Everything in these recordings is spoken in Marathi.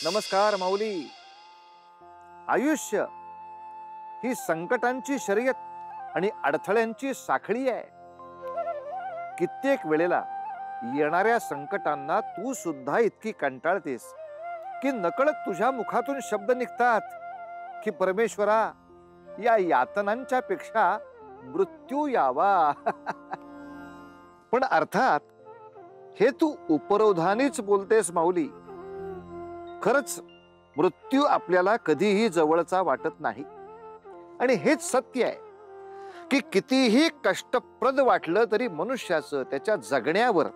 नमस्कार माऊली. आयुष्य ही संकटांची शर्यत आणि अडथळ्यांची साखळी आहे. कित्येक वेळेला येणाऱ्या संकटांना तू सुद्धा इतकी कंटाळतेस की नकळत तुझ्या मुखातून शब्द निघतात की परमेश्वरा, या यातनांच्या पेक्षा मृत्यू यावा. पण अर्थात हे तू उपरोधानीच बोलतेस माऊली. खरंच मृत्यू आपल्याला कधीही जवळचा वाटत नाही. आणि हेच सत्य आहे की कितीही कष्टप्रद वाटलं तरी मनुष्याचं त्याच्या जगण्यावर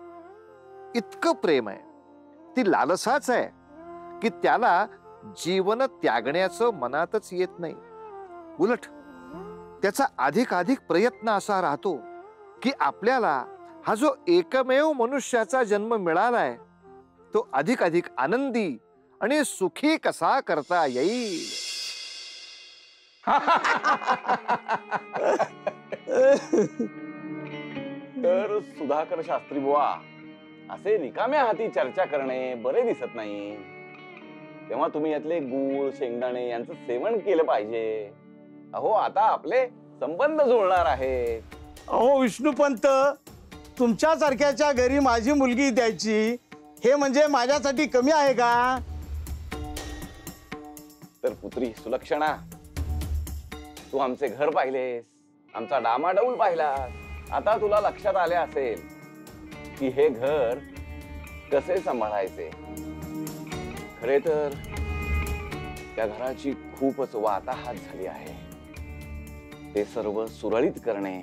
इतकं प्रेम आहे, ती लालसाच आहे की त्याला जीवन त्यागण्याचं मनातच येत नाही. उलट त्याचा अधिकाधिक प्रयत्न असा राहतो की आपल्याला हा जो एकमेव मनुष्याचा जन्म मिळालाय तो अधिकाधिक आनंदी आणि सुखी कसा करता येईल. तर सुधाकर शास्त्री बुवा, असे रिकाम्या हाती चर्चा करणे बरे दिसत नाही. तेव्हा तुम्ही यातले गूळ शेंगदाणे यांचं सेवन केलं पाहिजे. अहो, आता आपले संबंध जुळणार आहे. अहो विष्णुपंत, तुमच्यासारख्याच्या घरी माझी मुलगी द्यायची हे म्हणजे माझ्यासाठी कमी आहे का? तर पुत्री सुलक्षणा, तू आमचे घर पाहिलेस, आमचा डामाडौल पाहिलास. आता तुला लक्षात आले असेल की हे घर कसे सांभाळायचे. खरे तर त्या घराची खूपच वाताहात झाली आहे. ते सर्व सुरळीत करणे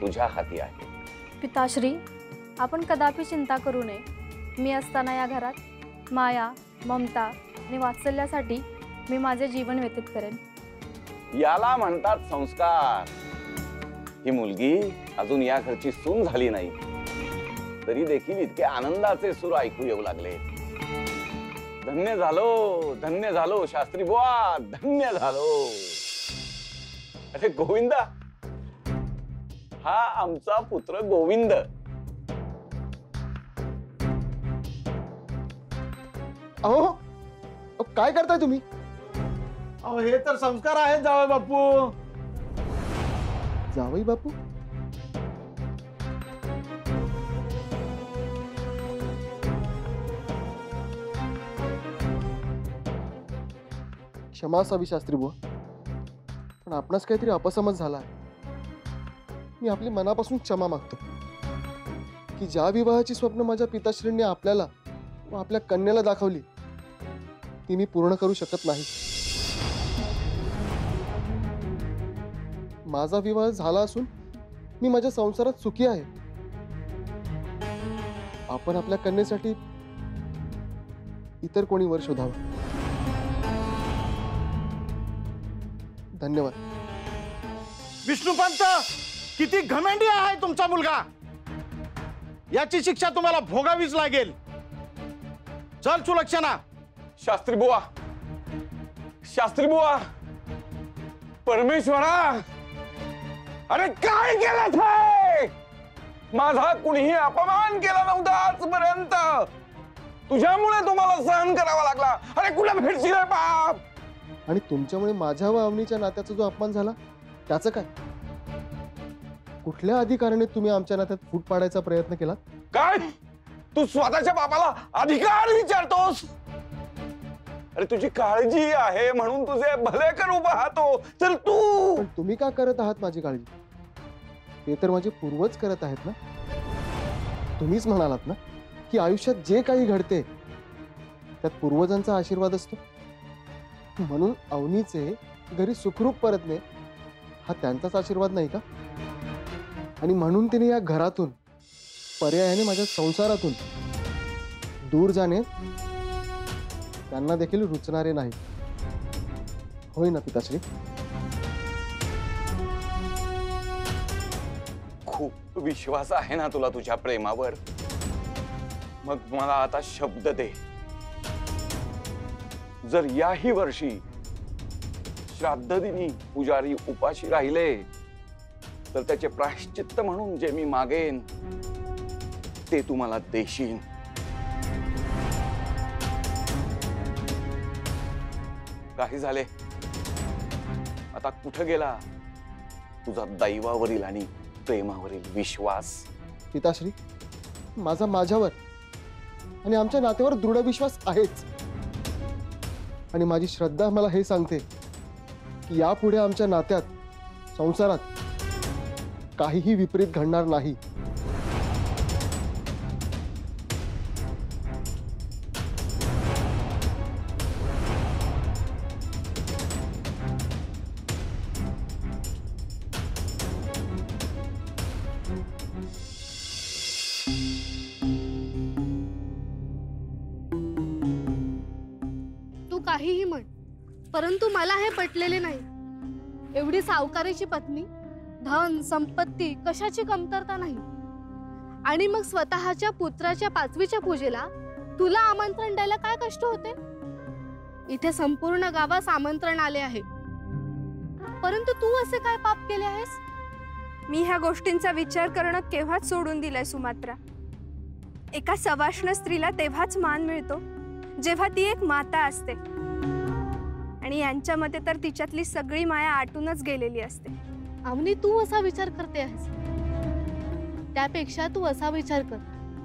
तुझ्या हाती आहे. पिताश्री, आपण कदापि चिंता करू नये. मी असताना या घरात माया, ममता आणि वात्सल्यासाठी मी माझे जीवन व्यतीत करेन. याला म्हणतात संस्कार. ही मुलगी अजून या घरची सून झाली नाही तरी देखील इतके आनंदाचे सूर ऐकू येऊ लागले. धन्य झालो शास्त्री बुवा, धन्य झालो. अरे गोविंदा, हा आमचा पुत्र गोविंद. अहो, काय करताय तुम्ही? अहो हे तर संस्कार आहेत जावई बापू. जावई बापू? क्षमा असावी शास्त्री बुवा, पण आपणास काहीतरी अपसमज झाला आहे. मी आपली मनापासून क्षमा मागतो की ज्या विवाहाची स्वप्न माझ्या पिताश्रींनी आपल्याला व आपल्या कन्याला दाखवली ती मी पूर्ण करू शकत नाही. माझा विवाह झाला असून मी माझ्या संसारात सुखी आहे. आपण आपल्या कन्येसाठी इतर कोणी वर शोधावं. धन्यवाद. विष्णुपंत, किती घमेंडी आहे तुमचा मुलगा. याची शिक्षा तुम्हाला भोगावीच लागेल. चल सुलक्षणा. शास्त्री बुवा, परमेश्वरा, अरे काय केलं हे? माझा कुणीही अपमान केला नव्हता आजपर्यंत. तुझ्यामुळे तुम्हाला सहन करावा लागला. अरे कुठे भेटशील रे बाप. आणि तुमच्यामुळे माझ्या व अवनीच्या नात्याचा जो अपमान झाला त्याचं काय? कुठल्या अधिकाराने तुम्ही आमच्या नात्यात फूट पाडायचा प्रयत्न केला? काय तू स्वतःच्या बापाला अधिकार विचारतोस? अरे तुझी काळजी आहे म्हणून तुझे भले करू पाहतो, तर तू. पण तुम्ही का करत आहात माझी काळजी? ते तर माझे पूर्वज करत आहेत ना. तुम्हीच म्हणालात ना की आयुष्यात जे काही घडते त्यात पूर्वजांचा आशीर्वाद असतो. म्हणून अवनीचे घरी सुखरूप परतणे हा त्यांचाच आशीर्वाद नाही का? आणि म्हणून तिने या घरातून, पर्यायाने माझ्या संसारातून दूर जाणे त्यांना देखील रुचणारे नाही. होय ना पिताश्री? खूप विश्वास आहे ना तुला तुझ्या प्रेमावर. मग मला आता शब्द दे, जर याही वर्षी श्राद्ध दिनी पुजारी उपाशी राहिले तर त्याचे प्रायश्चित्त म्हणून जे मी मागेन ते तू मला देशील. काही झाले? आता कुठं गेला तुझा दैवावरील आणि प्रेमावरील विश्वास? पिताश्री, माझा माझ्यावर आणि आमच्या नात्यावर दृढ विश्वास आहेच. आणि माझी श्रद्धा मला हे सांगते की यापुढे आमच्या नात्यात, संसारात काहीही विपरीत घडणार नाही. तू काहीही म्हण, परंतु मला हे पटलेले नाही. एवढी सावकारीची पत्नी, धन संपत्ती कशाची कमतरता नाही, आणि मग स्वतःच्या पुत्राच्या 5वीच्या पूजेला तुला आमंत्रण द्यायला काय कष्ट होते? इथे संपूर्ण गावास आमंत्रण आले आहे, परंतु तू असे काय पाप केले आहेस? मी ह्या गोष्टींचा विचार करणं केव्हाच सोडून दिलाय सुमात्रा. एका सवाष्ण स्त्रीला तेव्हाच मान मिळतो जेव्हा ती एक माता असते, आणि यांच्यामध्ये तर तिच्यातली सगळी माया आटूनच गेलेली असते. अवनी, तू असा विचार करते आहेस? त्यापेक्षा तू असा विचार कर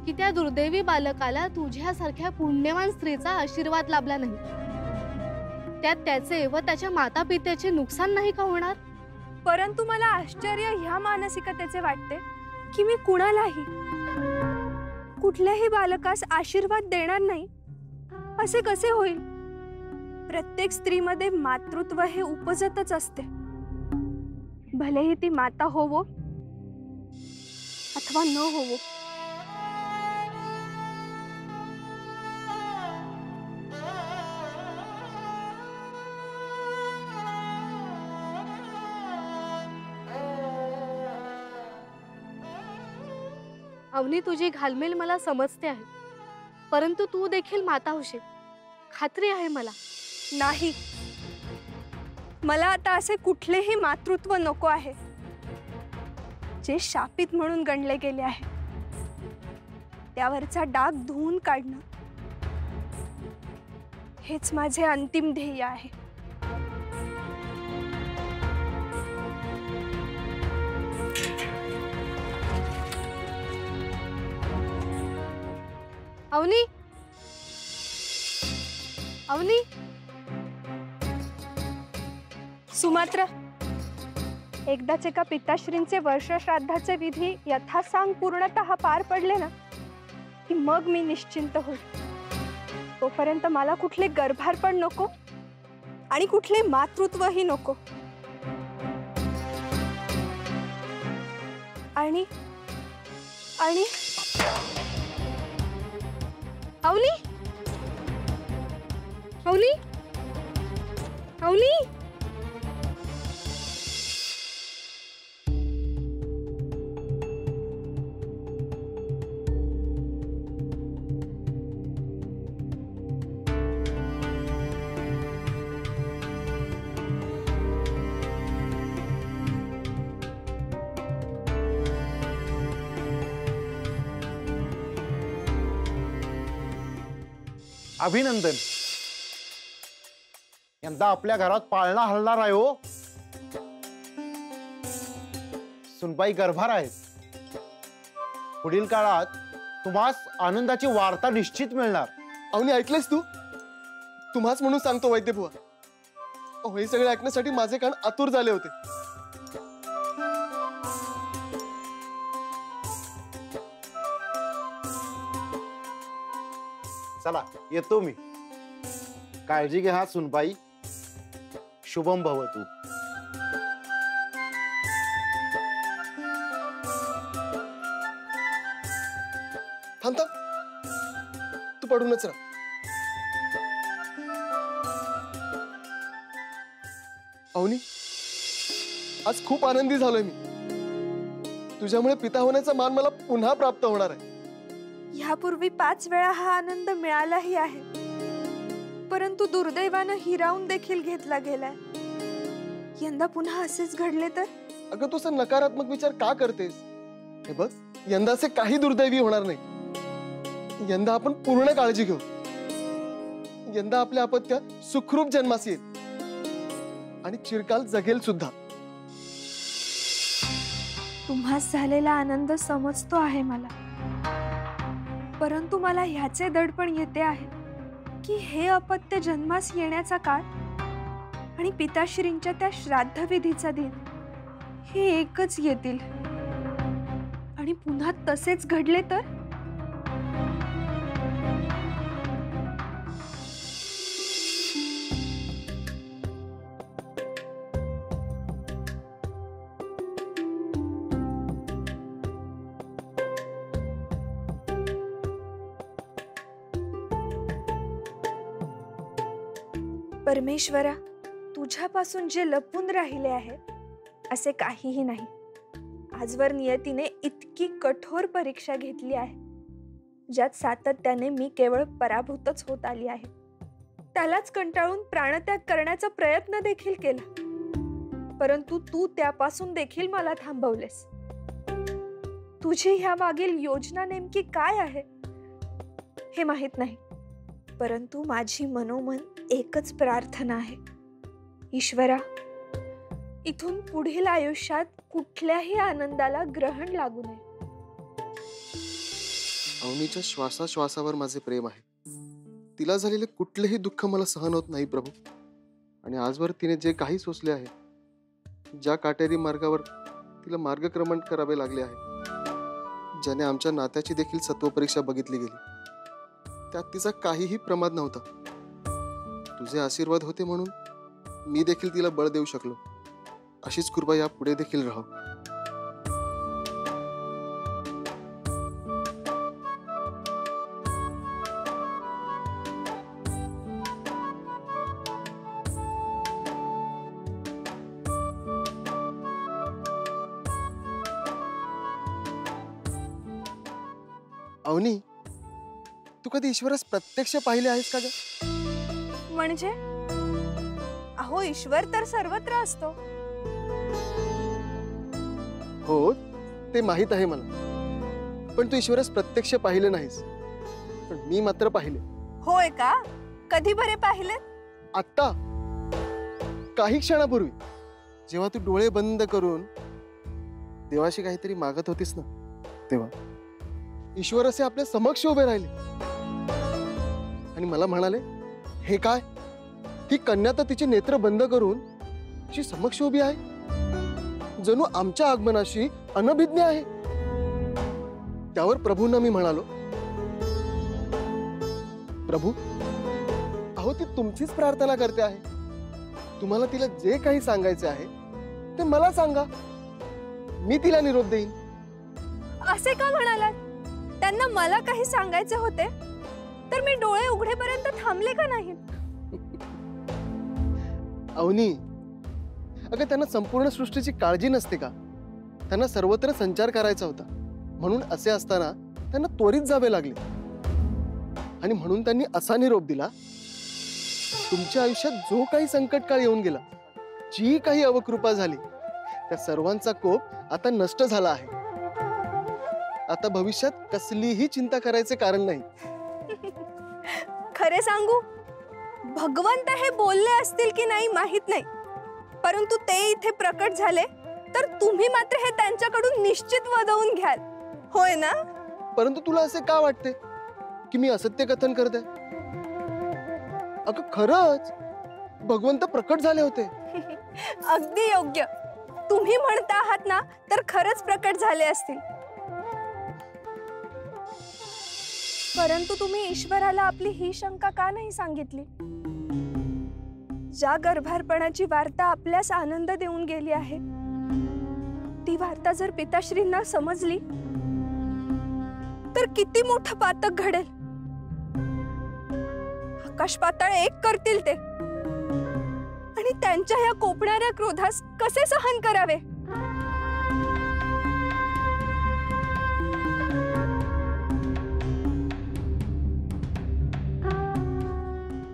की त्या दुर्दैवी बालकाला तुझ्यासारख्या पुण्यवान स्त्रीचा आशीर्वाद लाभला नाही, त्यात त्याचे व त्याच्या माता पित्याचे नुकसान नाही का होणार? परंतु मला आश्चर्य ह्या मानसिकतेचे वाटते की मी कुणालाही, कुठल्याही बालकास आशीर्वाद देणार नाही असे कसे होईल? प्रत्येक स्त्रीमध्ये मातृत्व हे उपजतच असते, भलेही ती माता होवो अथवा न होवो. अवनी, तुझी घालमेल मला समजते आहे, परंतु तू देखील माता होशील, खात्री आहे मला. नाही, मला आता असे कुठलेही मातृत्व नको आहे जे शापित म्हणून गणले गेले आहे. त्यावरचा डाग धुवून काढणं हेच माझे अंतिम ध्येय आहे. अवनी, अवनी, सुमात्रा, एकदाच एका पिताश्रींचे वर्षश्राद्धाचे विधी यथासांग पूर्णतः पार पडले ना की मग मी निश्चिंत होईल. तोपर्यंत मला कुठले गर्भारपण नको आणि कुठले मातृत्वही नको. आणि आणि अवनी, अवनी, अवनी. अभिनंदन. यंदा आपल्या घरात पाळणा हलणार आहे हो. सुनबाई गर्भार आहेत. पुढील काळात तुम्हास आनंदाची वार्ता निश्चित मिळणार. अवनी, ऐकलेस तू? तुम्हाच म्हणून सांगतो वैद्यबुवा. अहो, हे सगळे ऐकण्यासाठी माझे कान आतुर झाले होते. चला, येतो मी. काळजी घ्या सुनबाई. शुभम भवतु. थांब थांब, तू पडूनच राहा. अवनी, आज खूप आनंदी झालोय मी. तुझ्यामुळे पिता होण्याचा मान मला पुन्हा प्राप्त होणार आहे. ह्यापूर्वी 5 वेळा हा आनंद मिळालाही आहे, परंतु दुर्दैवानं हिरावून देखील घेतला गेलाय. यंदा पुन्हा असेच घडले तर? अगं, तू असं नकारात्मक विचार का करतेस? हे बघ, यंदाचे काही दुर्दैवी होणार नाही. यंदा आपण पूर्ण काळजी घेऊ. यंदा आपल्या अपत्य सुखरूप जन्मास येईल. आणि चिरकाल जगेल सुद्धा. तुम्हास झालेला आनंद समजतो आहे मला, परंतु मला ह्याचे दडपण येते आहे की हे अपत्य जन्मास येण्याचा काळ आणि पिताश्रींच्या त्या श्राद्धविधीचा दिन हे एकच येतील आणि पुन्हा तसेच घडले तर. परमेश्वरा, तुझ्यापासून जे लपून राहिले आहे असे काहीही नाही. आजवर नियतीने इतकी कठोर परीक्षा घेतली आहे, ज्यात सातत्याने मी केवळ पराभूतच होत आली आहे. त्यालाच कंटाळून प्राणत्याग करण्याचा प्रयत्न देखील केला, परंतु तू त्यापासून देखील मला थांबवलेस. तुझी ह्या मागील योजना नेमकी काय आहे हे माहित नाही, परंतु माझी मनोमन एकच प्रार्थना आहे, ईश्वरा, इथून पुढील आयुष्यात कुठल्याही आनंदाला ग्रहण लागू नये. अवनीच्या श्वासाश्वासावर माझे प्रेम आहे. तिला झालेले कुठलेही दुःख मला सहन होत नाही प्रभू. आणि आजवर तिने जे काही सोसले आहे, ज्या काटेरी मार्गावर तिला मार्गक्रमण करावे लागले आहे, ज्याने आमच्या नात्याची देखील सत्वपरीक्षा बघितली गेली, त्यात तिचा काहीही प्रमाद नव्हता. तुझे आशीर्वाद होते म्हणून मी देखील तिला बळ देऊ शकलो. अशीच कृपा या पुढे देखील राहो. अवनी, तू कधी ईश्वरास प्रत्यक्ष पाहिले आहेस का ग? म्हणजे अहो, ईश्वर तर सर्वत्र असतो. हो, ते माहित आहे मला, पण तू ईश्वरास प्रत्यक्ष पाहिले नाहीस. पण मी मात्र पाहिले. होय का? कधी बरे पाहिले? आत्ता, काही क्षणापूर्वी, जेव्हा तू डोळे बंद करून देवाशी काहीतरी मागत होतीस ना, तेव्हा ईश्वर असे आपल्या समक्ष उभे राहिले आणि मला म्हणाले, हे काय, ही कन्या तर तिचे नेत्र बंद करून अशी समक्ष उभी आहे, जणू आमच्या आगमनाशी अनभिज्ञ आहे. त्यावर प्रभूंना मी म्हणालो, प्रभू, अहो ती तुमचीच प्रार्थना करते आहे. तुम्हाला तिला जे काही सांगायचे आहे ते मला सांगा, मी तिला निरोप देईन. असे का म्हणालात? त्यांना मला काही सांगायचे होते तर मी डोळे उघडेपर्यंत थांबले का नाहीत? अवनी, अगं त्यांना संपूर्ण सृष्टीची काळजी नसते का? त्यांना सर्वत्र संचार करायचा होता, म्हणून असे असताना त्यांना त्वरित जावे लागले. आणि म्हणून त्यांनी असा निरोप दिला, तुमच्या आयुष्यात जो काही संकटकाळ येऊन गेला, जी काही अवकृपा झाली, त्या सर्वांचा कोप आता नष्ट झाला आहे. आता भविष्यात कसलीही चिंता करायचे कारण नाही. खरे सांगू, भगवंत हे बोलले असतील की नाही माहित नाही, परंतु ते इथे प्रकट झाले तर तुम्ही मात्र हे त्यांच्याकडून निश्चित वदवून घ्याल, होय ना? परंतु तुला असे का वाटते की मी असत्य कथन करते? अगं खरंच भगवंत प्रकट झाले होते. अगदी योग्य. तुम्ही म्हणता आहात ना, तर खरंच प्रकट झाले असतील. परंतु तुम्ही ईश्वराला आपली ही शंका का नाही सांगितली? ज्या गर्भारपणाची वार्ता आपल्यास आनंद देऊन गेली आहे, ती वार्ता जर पिताश्रींना समजली तर किती मोठं पातक घडेल. आकाश पाताळ एक करतील ते, आणि त्यांच्या या कोपणाऱ्या क्रोधास कसे सहन करावे?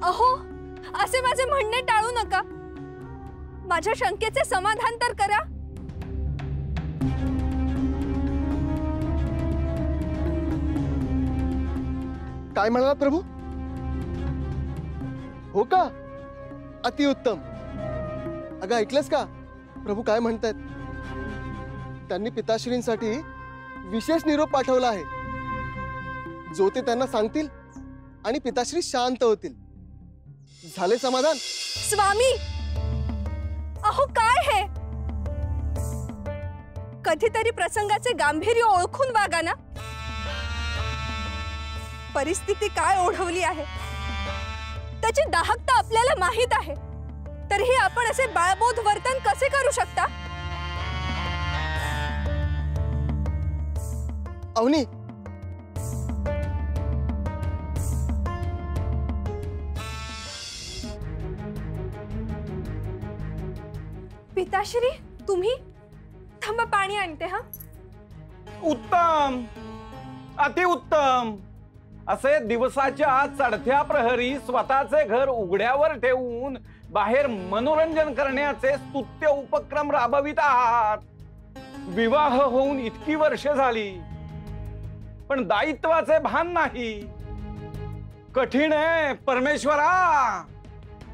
अहो, असे माझे म्हणणे टाळू नका. माझ्या शंकेचे समाधान तर करा. काय म्हणाला प्रभू? हो का? अतिउत्तम. अगं ऐकलंस का प्रभू काय म्हणतायत? त्यांनी पिताश्रींसाठी विशेष निरोप पाठवला आहे जो ते त्यांना सांगतील आणि पिताश्री शांत होतील. झाले समाधान? स्वामी, अहो काय हे? कधीतरी प्रसंगाचे गांभीर्य ओळखून वागा ना. परिस्थिती काय ओढवली आहे त्याची दाहकता आपल्याला माहित आहे, तरीही आपण असे बाळबोध वर्तन कसे करू शकता? अवनी, पिताश्री तुम्ही थांबा, पाणी आणते. हा उत्तम, अतिउत्तम. असे दिवसाच्या चढत्या प्रहरी स्वतःचे घर उघड्यावर ठेवून बाहेर मनोरंजन करण्याचे स्तुत्य उपक्रम राबवित आहात. विवाह होऊन इतकी वर्ष झाली पण दायित्वाचे भान नाही. कठीण आहे परमेश्वरा.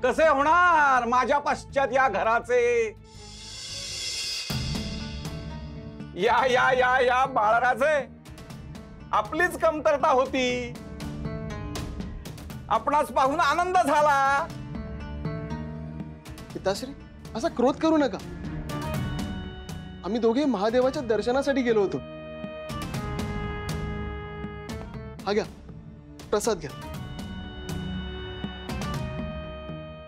कसे होणार माझ्या पश्चात या घराचे? या या या या बाळराजे, आपलीच कमतरता होती. आपणास पाहून आनंद झाला. पिताश्री असा क्रोध करू नका. आम्ही दोघे महादेवाच्या दर्शनासाठी गेलो होतो. हा घ्या प्रसाद घ्या.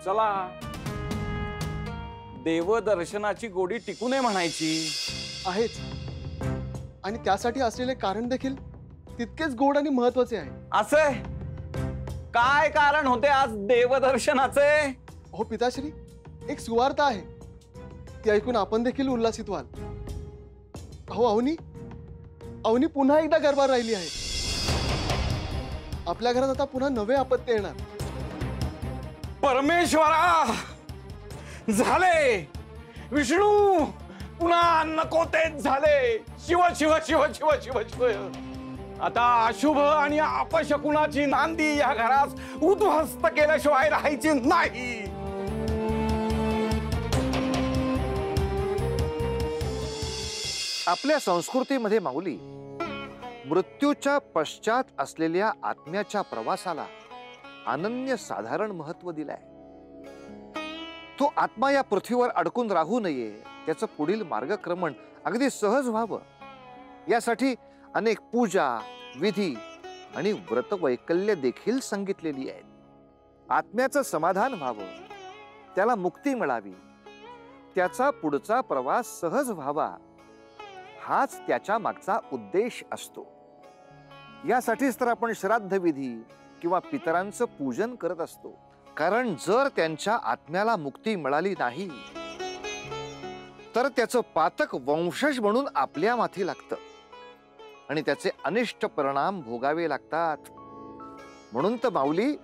चला, देवदर्शनाची गोडी टिकू नये म्हणायची. आहेच, आणि त्यासाठी असलेले कारण देखील तितकेच गोड आणि महत्वाचे आहे. असे काय कारण होते आज देवदर्शनाचे? हो पिताश्री, एक सुवार्ता आहे, ती ऐकून आपण देखील उल्हासित व्हाल. अहो अवनी, अवनी पुन्हा एकदा गर्भात राहिली आहे. आपल्या घरात आता पुन्हा नवे अपत्य येणार. परमेश्वरा, झाले. विष्णू, पुन्हा नको तेच झाले. शिव शिव शिव शिव शिव शिव. आता अशुभ आणि अपशकुनाची नांदी या घरास उद्ध्वस्त केल्याशिवाय राहायची नाही. आपल्या संस्कृतीमध्ये माऊली मृत्यूच्या पश्चात असलेल्या आत्म्याच्या प्रवासाला अनन्य साधारण महत्व दिलाय. तो आत्मा या पृथ्वीवर अडकून राहू नये, त्याचं पुढील मार्गक्रमण अगदी सहज व्हावं यासाठी अनेक पूजा, विधी आणि व्रत वैकल्य देखील सांगितलेली आहेत. आत्म्याचं समाधान व्हावं, त्याला मुक्ती मिळावी, त्याचा पुढचा प्रवास सहज व्हावा, हाच त्याच्या मागचा उद्देश असतो. यासाठीच तर आपण श्राद्ध विधी किंवा पितरांचं पूजन करत असतो. कारण जर त्यांच्या आत्म्याला मुक्ती मिळाली नाही तर त्याचं पातक वंशज म्हणून आपल्या माथी लागतं आणि त्याचे अनिष्ट परिणाम भोगावे लागतात. म्हणून तर माऊली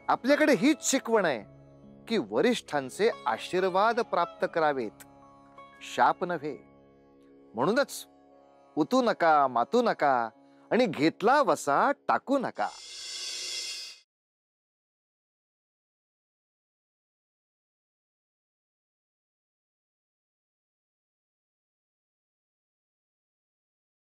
आपल्याकडे हीच शिकवण आहे की वरिष्ठांचे आशीर्वाद प्राप्त करावेत, शाप नव्हे. म्हणूनच उतू नका, मातू नका आणि घेतला वसा टाकू नका.